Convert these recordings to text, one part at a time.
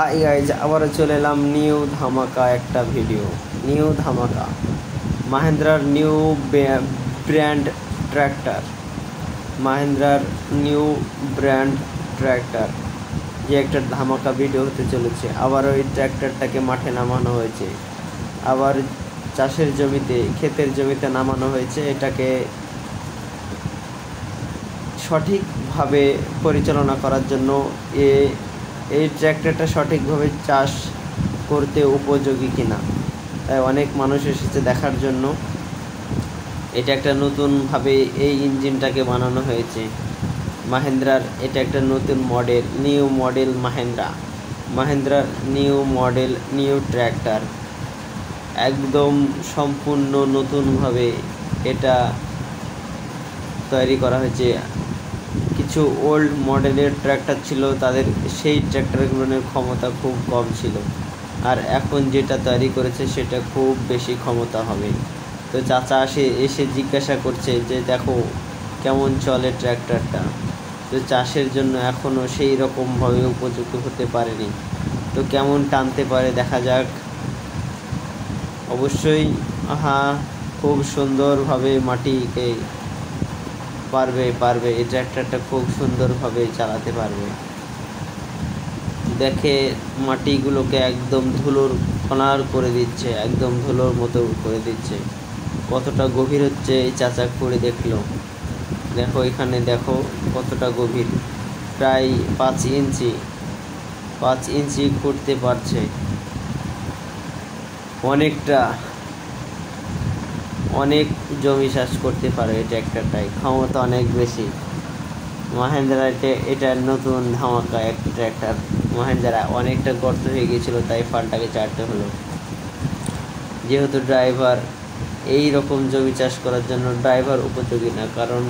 Hi guys, আবার চলে এলাম নিউ ধামাকা একটা ভিডিও। নিউ ধামাকা মাহিন্দ্রার নিউ ব্র্যান্ড ট্র্যাক্টর। মাহিন্দ্রার নিউ ব্র্যান্ড ট্র্যাক্টর যে একটা ধামাকা ভিডিও হতে চলেছে। আবার ওই ট্র্যাক্টরটাকে মাঠে নামানো হয়েছে, আবার চাষের জমিতে, ক্ষেতের জমিতে নামানো হয়েছে। এটাকে সঠিকভাবে পরিচালনা করার জন্য এই ট্র্যাক্টরটা সঠিকভাবে চাষ করতে উপযোগী কিনা, তাই অনেক মানুষ এসেছে দেখার জন্য। এটা একটা নতুনভাবে এই ইঞ্জিনটাকে বানানো হয়েছে মাহিন্দ্রার। এটা একটা নতুন মডেল, নিউ মডেল মাহিন্দ্রার নিউ মডেল নিউ ট্র্যাক্টর। একদম সম্পূর্ণ নতুনভাবে এটা তৈরি করা হয়েছে। কিছু ওল্ড মডেলের ট্র্যাক্টর ছিল, তাদের সেই ট্র্যাক্টরগুলোর ক্ষমতা খুব কম ছিল, আর এখন যেটা তৈরি করেছে সেটা খুব বেশি ক্ষমতা হবে। তো চাচা এসে জিজ্ঞাসা করছে যে দেখো কেমন চলে ট্র্যাক্টরটা। তো চাষের জন্য এখনও সেই রকমভাবে উপযুক্ত হতে পারেনি, তো কেমন টানতে পারে দেখা যাক। অবশ্যই খুব সুন্দরভাবে মাটিকে পারবে এই ট্র্যাক্টরটা খুব সুন্দরভাবে চালাতে পারবে। দেখে মাটিগুলোকে একদম ধুলোর কণার করে দিচ্ছে, একদম ধুলোর মতো করে দিচ্ছে। কতটা গভীর হচ্ছে এই চাচা করে দেখলো। দেখো এখানে দেখো কতটা গভীর, প্রায় 5 ইঞ্চি করতে পারছে। অনেক জমি চাষ করতে পারে এই ট্র্যাক্টরটাই, ক্ষমতা অনেক বেশি। মাহিন্দ্রা এটা নতুন ধামাকা একটা ট্র্যাক্টর। মাহিন্দ্রা অনেকটা গর্ত হয়ে গিয়েছিল, তাই ফালটাকে চাড়তে হলো। যেহেতু ড্রাইভার এই রকম জমি চাষ করার জন্য ড্রাইভার উপযোগী না, কারণ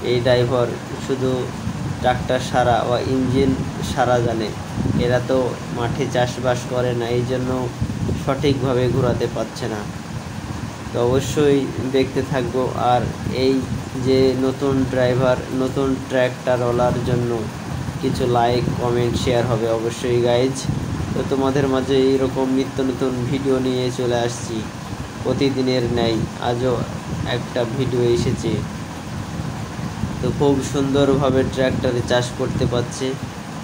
এই ড্রাইভার শুধু ট্রাক্টর সারা বা ইঞ্জিন সারা জানে, এরা তো মাঠে চাষবাস করে না, এই জন্য সঠিকভাবে ঘোরাতে পারছে না। তো অবশ্যই দেখতে থাকবো। আর এই যে নতুন ড্রাইভার, নতুন ট্র্যাক্টরওয়ালার জন্য কিছু লাইক, কমেন্ট, শেয়ার হবে অবশ্যই গাইজ। তো তোমাদের মাঝে এইরকম নিত্য নতুন ভিডিও নিয়ে চলে আসছি প্রতিদিনের ন্যায়। আজও একটা ভিডিও এসেছে। তো খুব সুন্দরভাবে ট্র্যাক্টরে চাষ করতে পারছে।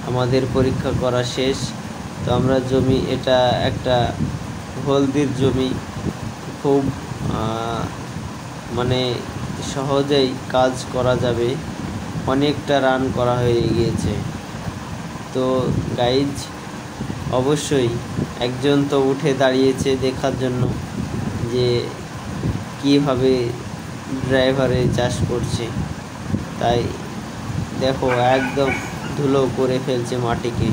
আমাদের পরীক্ষা করা শেষ। তো আমরা জমি, এটা একটা হলদির জমি, খুব মানে সহজেই কাজ করা যাবে। অনেকটা রান করা হয়ে গিয়েছে। তো গাইজ অবশ্যই একজন তো উঠে দাঁড়িয়েছে দেখার জন্য যে কিভাবে ড্রাইভারে চাষ করছে। তাই দেখো একদম ধুলো করে ফেলছে মাটিকে।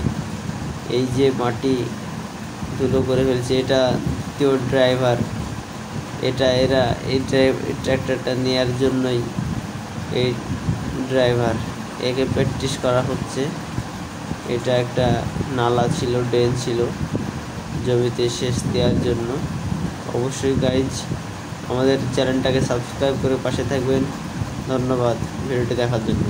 এই যে মাটি ধুলো করে ফেলছে, এটা দ্বিতীয় ড্রাইভার। এরা এই ট্র্যাক্টরটা নেওয়ার জন্যই এই ড্রাইভার, একে প্র্যাকটিস করা হচ্ছে। এটা একটা নালা ছিল, ড্রেন ছিল জমিতে সেচ দেওয়ার জন্য। অবশ্যই গাইজ আমাদের চ্যানেলটাকে সাবস্ক্রাইব করে পাশে থাকবেন। ধন্যবাদ ভিডিওটি দেখার জন্য।